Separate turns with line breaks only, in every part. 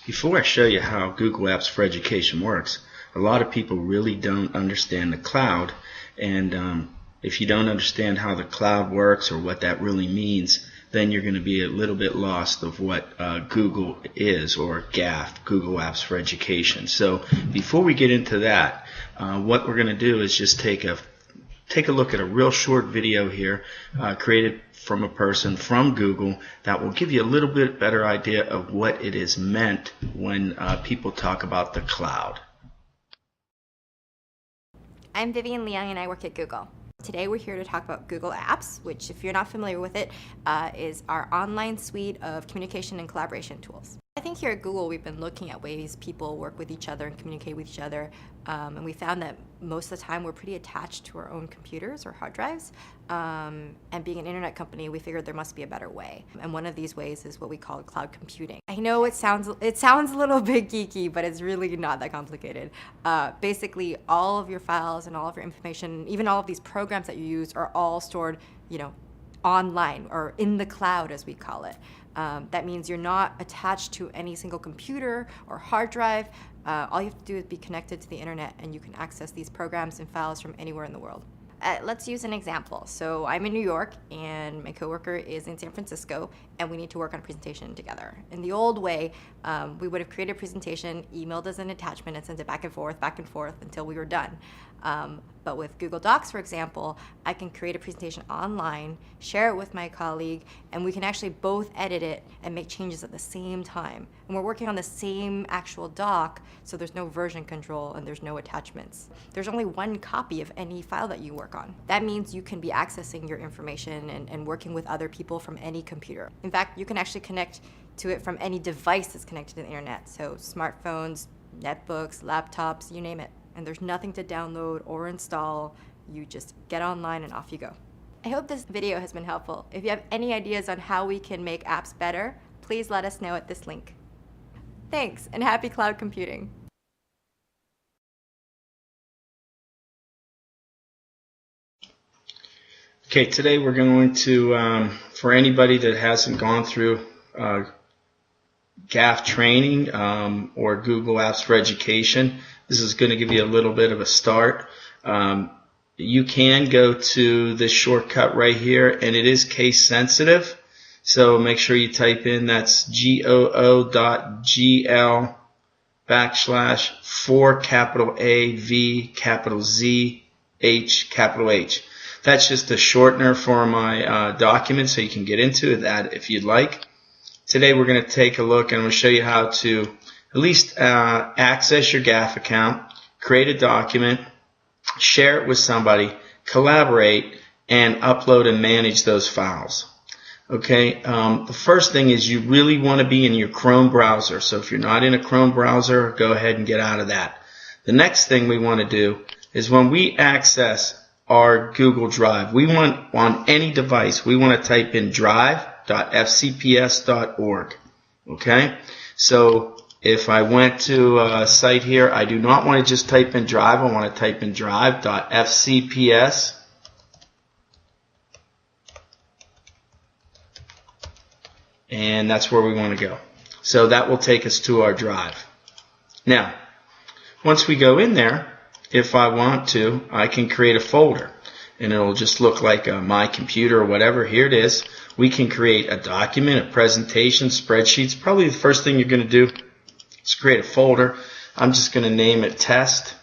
Before I show you how Google Apps for Education works, a lot of people really don't understand the cloud, and if you don't understand how the cloud works or what that really means, then you're going to be a little bit lost of what Google is, or GAFE, Google Apps for Education. So before we get into that, what we're going to do is just take a look at a real short video here created from a person from Google that will give you a little bit better idea of what it is meant when people talk about the cloud.
I'm Vivian Liang and I work at Google. Today we're here to talk about Google Apps, which, if you're not familiar with it, is our online suite of communication and collaboration tools. I think here at Google we've been looking at ways people work with each other and communicate with each other, and we found that most of the time we're pretty attached to our own computers or hard drives, and being an internet company, we figured there must be a better way, and one of these ways is what we call cloud computing. I know it sounds a little bit geeky, but it's really not that complicated. Basically, all of your files and all of your information, even all of these programs that you use, are all stored, online, or in the cloud as we call it. That means you're not attached to any single computer or hard drive. All you have to do is be connected to the internet, and you can access these programs and files from anywhere in the world. Let's use an example. So I'm in New York and my coworker is in San Francisco, and we need to work on a presentation together. In the old way, we would have created a presentation, emailed as an attachment, and sent it back and forth until we were done. But with Google Docs, for example, I can create a presentation online, share it with my colleague, and we can actually both edit it and make changes at the same time. And we're working on the same actual doc, so there's no version control and there's no attachments. There's only one copy of any file that you work on. That means you can be accessing your information and working with other people from any computer. In fact, you can actually connect to it from any device that's connected to the internet, so smartphones, netbooks, laptops, you name it. And there's nothing to download or install. You just get online and off you go. I hope this video has been helpful. If you have any ideas on how we can make apps better, please let us know at this link. Thanks, and happy cloud computing.
Okay, today we're going to, for anybody that hasn't gone through GAFE training or Google Apps for Education, this is going to give you a little bit of a start. You can go to this shortcut right here, and it is case sensitive. So make sure you type in, that's goo.gl/for_AV_Z_H. That's just a shortener for my document, so you can get into that if you'd like. Today we're going to take a look and I'm going to show you how to at least access your GAFE account, create a document, share it with somebody, collaborate, and upload and manage those files. Okay, the first thing is you really want to be in your Chrome browser. So if you're not in a Chrome browser, go ahead and get out of that. The next thing we want to do is when we access our Google Drive, we want, on any device, we want to type in drive.fcps.org. Okay, so if I went to a site here, I do not want to just type in drive, I want to type in drive.fcps. And that's where we want to go. So that will take us to our drive. Now, once we go in there, if I want to, I can create a folder. And it'll just look like my computer or whatever. Here it is. We can create a document, a presentation, spreadsheets. Probably the first thing you're going to do is create a folder. I'm just going to name it test.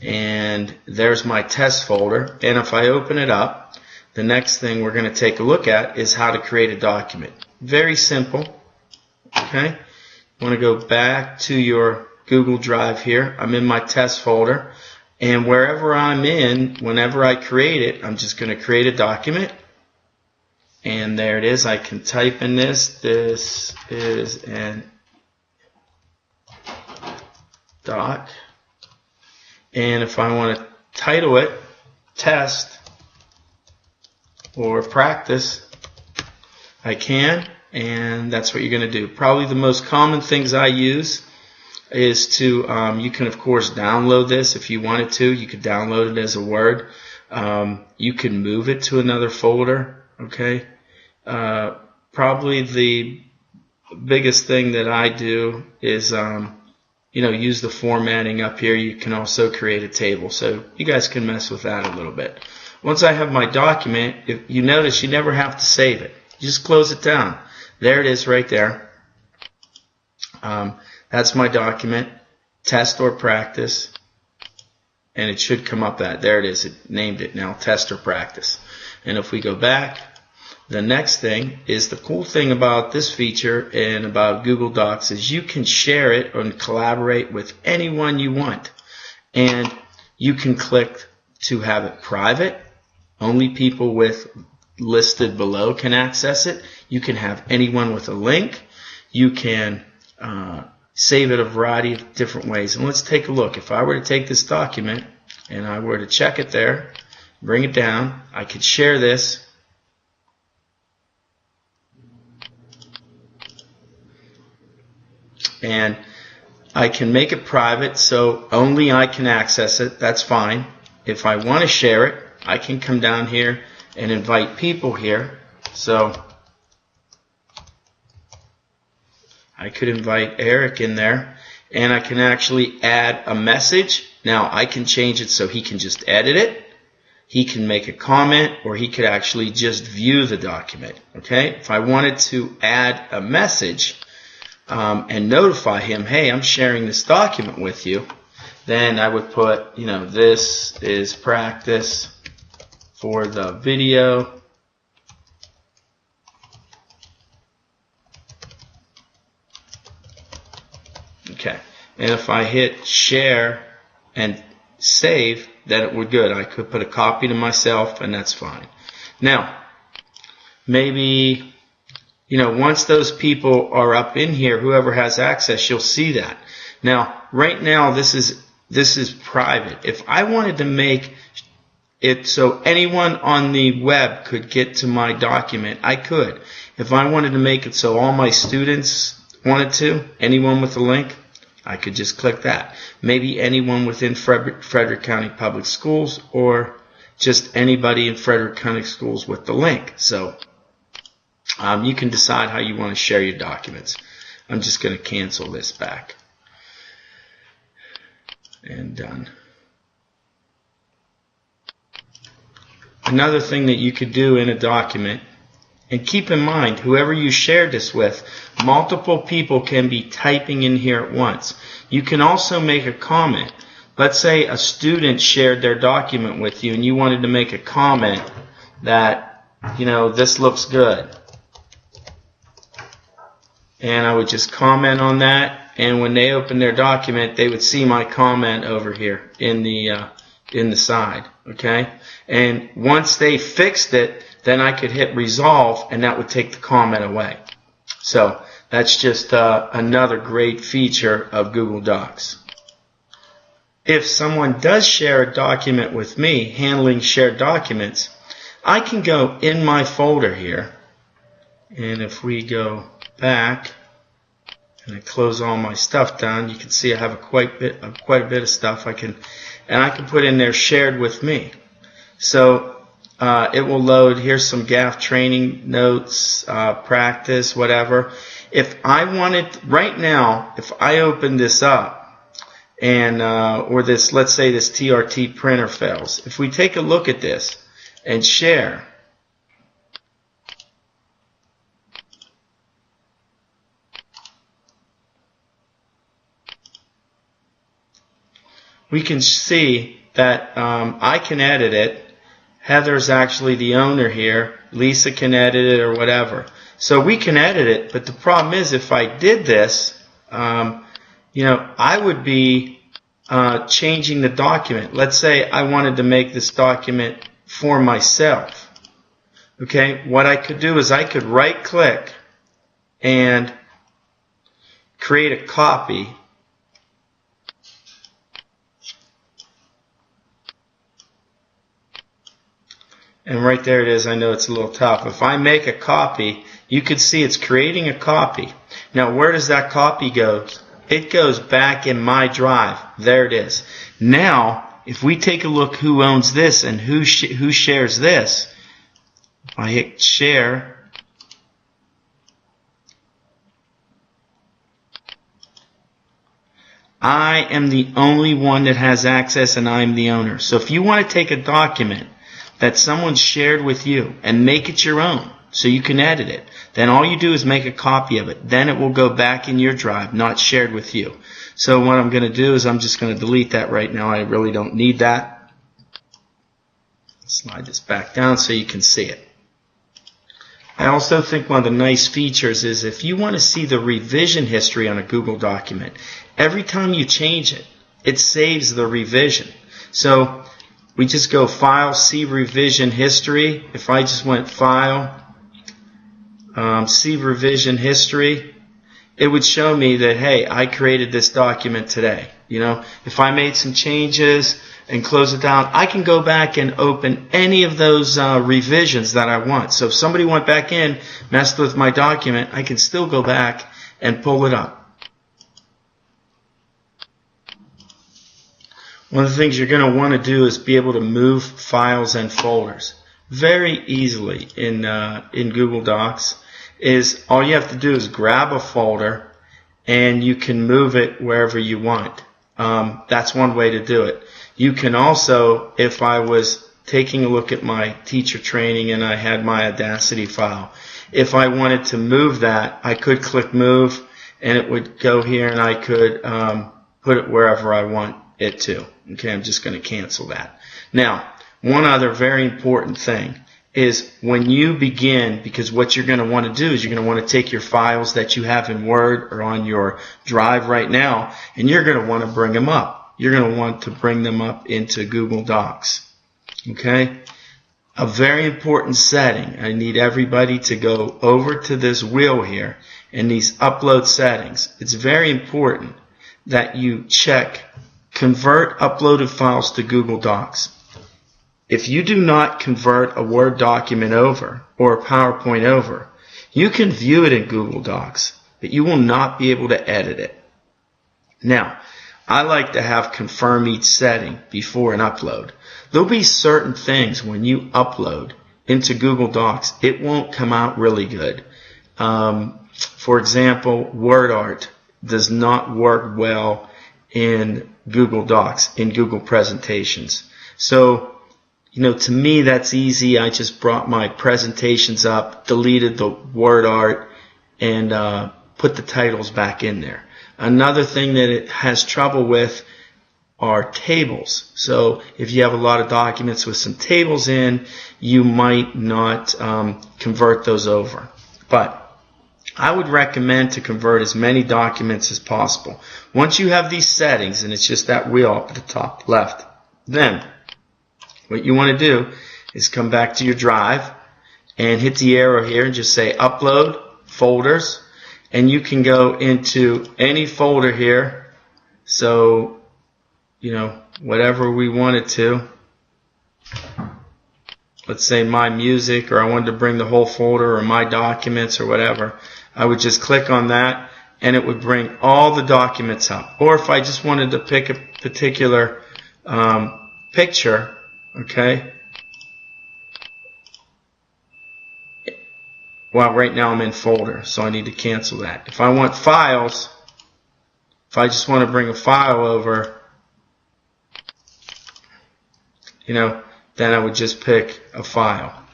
And there's my test folder. And if I open it up, the next thing we're going to take a look at is how to create a document. Very simple. Okay. You want to go back to your Google Drive here. I'm in my test folder. And wherever I'm in, whenever I create it, I'm just going to create a document. And there it is. I can type in this. This is an doc. And if I want to title it test or practice, I can. And that's what you're going to do. Probably the most common things I use is to, you can of course download this if you wanted to. You could download it as a Word. You can move it to another folder. Okay. Probably the biggest thing that I do is use the formatting up here. You can also create a table, so you guys can mess with that a little bit. Once I have my document, if you notice, you never have to save it. You just close it down. There it is right there. That's my document, test or practice, and it should come up that. There it is. It named it now, test or practice. And if we go back, the next thing is the cool thing about this feature and about Google Docs is you can share it and collaborate with anyone you want. And you can click to have it private. Only people with listed below can access it. You can have anyone with a link. You can save it a variety of different ways. And let's take a look. If I were to take this document and I were to check it there, bring it down, I could share this. And I can make it private so only I can access it. That's fine. If I want to share it, I can come down here and invite people here. So I could invite Eric in there, and I can actually add a message. Now I can change it so he can just edit it. He can make a comment, or he could actually just view the document. Okay? If I wanted to add a message and notify him, hey, I'm sharing this document with you, then I would put, this is practice for the video. Okay, and if I hit share and save, then it would good. I could put a copy to myself, and that's fine. Now, maybe, once those people are up in here, whoever has access, you'll see that. Now, right now, this is private. If I wanted to make it so anyone on the web could get to my document, I could. If I wanted to make it so all my students wanted to, anyone with a link, I could just click that. Maybe anyone within Frederick County Public Schools, or just anybody in Frederick County Schools with the link. So you can decide how you want to share your documents. I'm just going to cancel this back. And done. Another thing that you could do in a document, and keep in mind, whoever you shared this with, multiple people can be typing in here at once. You can also make a comment. Let's say a student shared their document with you and you wanted to make a comment that, this looks good. And I would just comment on that, and when they open their document, they would see my comment over here in the side. Okay? And once they fixed it, then I could hit resolve, and that would take the comment away. So that's just another great feature of Google Docs. If someone does share a document with me, handling shared documents, I can go in my folder here, and if we go back and I close all my stuff down, you can see I have quite a bit of stuff I can put in there shared with me. So it will load. Here's some GAFE training notes, practice, whatever. If I wanted right now, if I open this up and or this, let's say this TRT printer fails. If we take a look at this and share, we can see that I can edit it. Heather's actually the owner here. Lisa can edit it or whatever. So we can edit it, but the problem is if I did this, I would be changing the document. Let's say I wanted to make this document for myself. Okay, what I could do is I could right-click and create a copy. And right there it is. I know it's a little tough. If I make a copy, you could see it's creating a copy. Now, where does that copy go? It goes back in my drive. There it is. Now, if we take a look who owns this and who shares this, if I hit share, I am the only one that has access, and I'm the owner. So if you want to take a document that someone shared with you and make it your own so you can edit it, then all you do is make a copy of it. Then it will go back in your drive, not shared with you. So what I'm going to do is I'm just going to delete that right now. I really don't need that. Slide this back down so you can see it. I also think one of the nice features is if you want to see the revision history on a Google document, every time you change it, it saves the revision. So we just go File, See Revision History. If I just went File, See Revision History, it would show me that, hey, I created this document today. You know, if I made some changes and close it down, I can go back and open any of those revisions that I want. So if somebody went back in, messed with my document, I can still go back and pull it up. One of the things you're going to want to do is be able to move files and folders very easily in Google Docs. All you have to do is grab a folder and you can move it wherever you want. That's one way to do it. You can also, if I was taking a look at my teacher training and I had my Audacity file, if I wanted to move that, I could click Move and it would go here and I could put it wherever I want it to. Okay, I'm just going to cancel that. Now, one other very important thing is when you begin, because what you're going to want to do is you're going to want to take your files that you have in Word or on your drive right now, and you're going to want to bring them up. You're going to want to bring them up into Google Docs. Okay? A very important setting. I need everybody to go over to this wheel here and these upload settings. It's very important that you check Convert uploaded files to Google Docs. If you do not convert a Word document over or a PowerPoint over, you can view it in Google Docs, but you will not be able to edit it. Now, I like to have confirm each setting before an upload. There'll be certain things when you upload into Google Docs, it won't come out really good. For example, word art does not work well in Google Docs, in Google presentations. So, you know, to me that's easy. I just brought my presentations up, deleted the word art, and put the titles back in there. Another thing that it has trouble with are tables. So if you have a lot of documents with some tables in, you might not convert those over. But I would recommend to convert as many documents as possible. Once you have these settings, and it's just that wheel up at the top left, then what you want to do is come back to your drive and hit the arrow here and just say Upload, Folders, and you can go into any folder here. So, you know, whatever we wanted to. Let's say My Music, or I wanted to bring the whole folder, or My Documents, or whatever. I would just click on that and it would bring all the documents up. Or if I just wanted to pick a particular picture, okay. Well, right now I'm in folder, so I need to cancel that. If I want files, if I just want to bring a file over, you know, then I would just pick a file.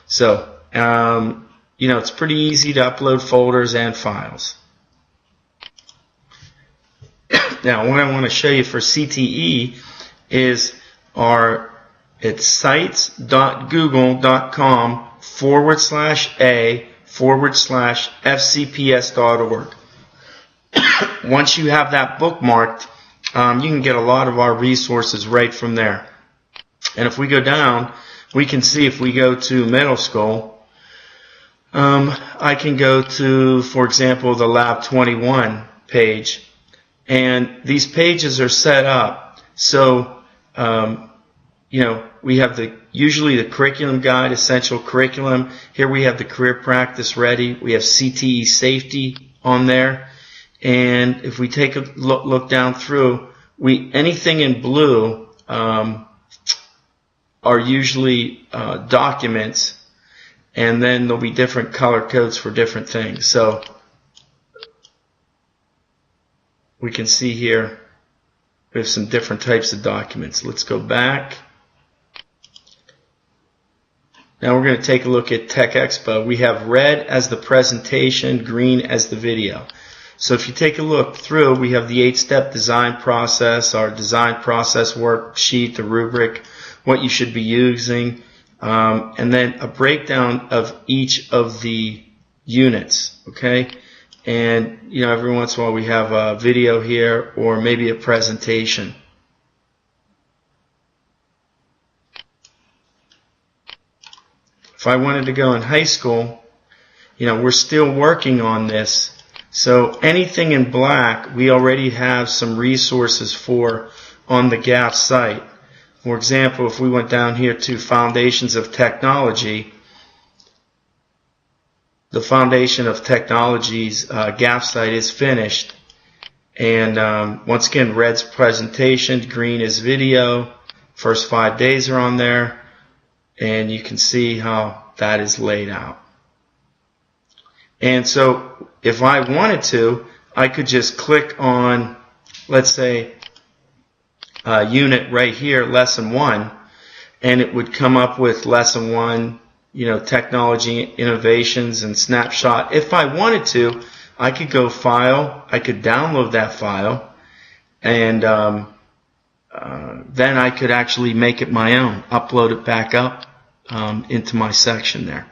So, you know, it's pretty easy to upload folders and files. Now, what I want to show you for CTE is it's sites.google.com/a/fcps.org. Once you have that bookmarked, you can get a lot of our resources right from there. And if we go down, we can see if we go to middle school, I can go to, for example, the Lab 21 page. And these pages are set up so, you know, we have usually the curriculum guide, essential curriculum. Here we have the career practice ready. We have CTE safety on there. And if we take a look down through, anything in blue are usually documents, and then there'll be different color codes for different things. So we can see here we have some different types of documents. Let's go back. Now we're going to take a look at Tech Expo. We have red as the presentation, green as the video. So if you take a look through, we have the 8-step design process, our design process worksheet, the rubric, what you should be using, and then a breakdown of each of the units, okay? And, you know, every once in a while we have a video here or maybe a presentation. If I wanted to go in high school, you know, we're still working on this. So anything in black, we already have some resources for on the GAFE site. For example, if we went down here to Foundations of Technology, the Foundation of Technology's GAFE site is finished. And once again, red's presentation, green is video. First 5 days are on there. And you can see how that is laid out. And so if I wanted to, I could just click on, let's say, unit right here, lesson 1, and it would come up with lesson 1, you know, technology innovations and snapshot. If I wanted to, I could go file, I could download that file, and then I could actually make it my own, upload it back up into my section there.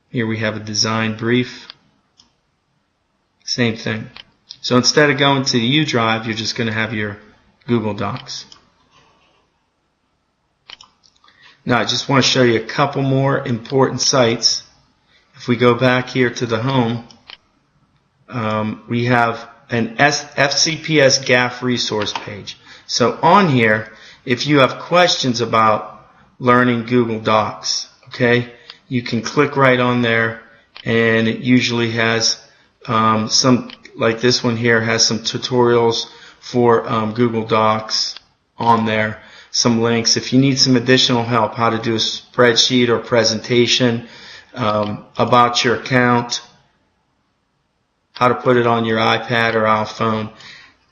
Here we have a design brief. Same thing. So instead of going to the U drive, you're just going to have your Google Docs. Now I just want to show you a couple more important sites. If we go back here to the home, we have an FCPS GAFE resource page. So on here, if you have questions about learning Google Docs, okay, you can click right on there, and it usually has some, like this one here, has some tutorials for Google Docs on there, some links. If you need some additional help, how to do a spreadsheet or presentation, about your account, how to put it on your iPad or iPhone.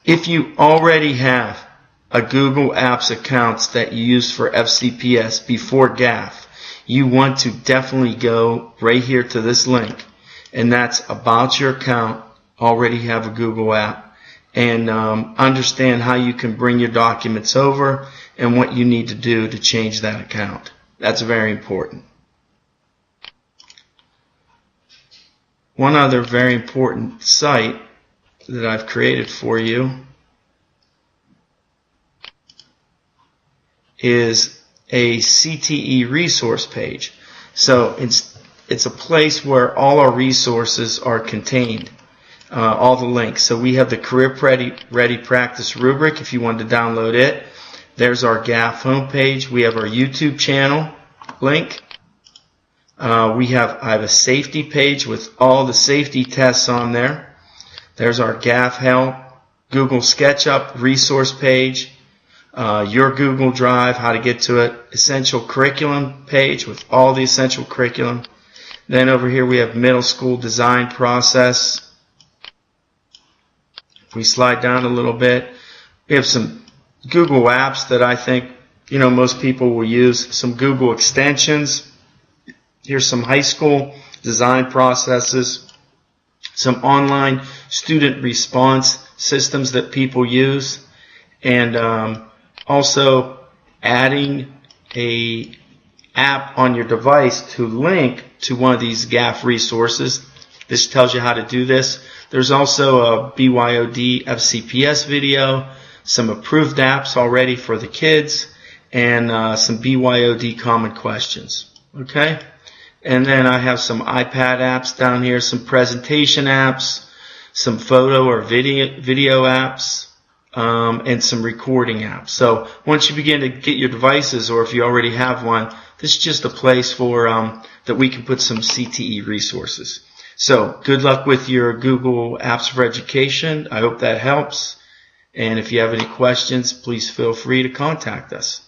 If you already have a Google Apps account that you use for FCPS before GAFE, you want to definitely go right here to this link, and that's about your account. Already have a Google app, and understand how you can bring your documents over and what you need to do to change that account. That's very important. One other very important site that I've created for you is a CTE resource page. So it's a place where all our resources are contained, all the links. So we have the Career Ready Practice rubric if you want to download it. There's our GAFE homepage. We have our YouTube channel link. I have a safety page with all the safety tests on there. There's our GAFE Help, Google SketchUp resource page. Your Google Drive, how to get to it, essential curriculum page with all the essential curriculum. Then over here we have middle school design process. If we slide down a little bit, we have some Google apps that I think, you know, most people will use. Some Google extensions. Here's some high school design processes. Some online student response systems that people use. And also adding a app on your device to link to one of these GAFE resources. This tells you how to do this. There's also a BYOD FCPS video, some approved apps already for the kids, and some BYOD common questions. Okay? And then I have some iPad apps down here, some presentation apps, some photo or video apps, and some recording apps. So once you begin to get your devices, or if you already have one, this is just a place for that we can put some CTE resources. So good luck with your Google Apps for Education. I hope that helps. And if you have any questions, please feel free to contact us.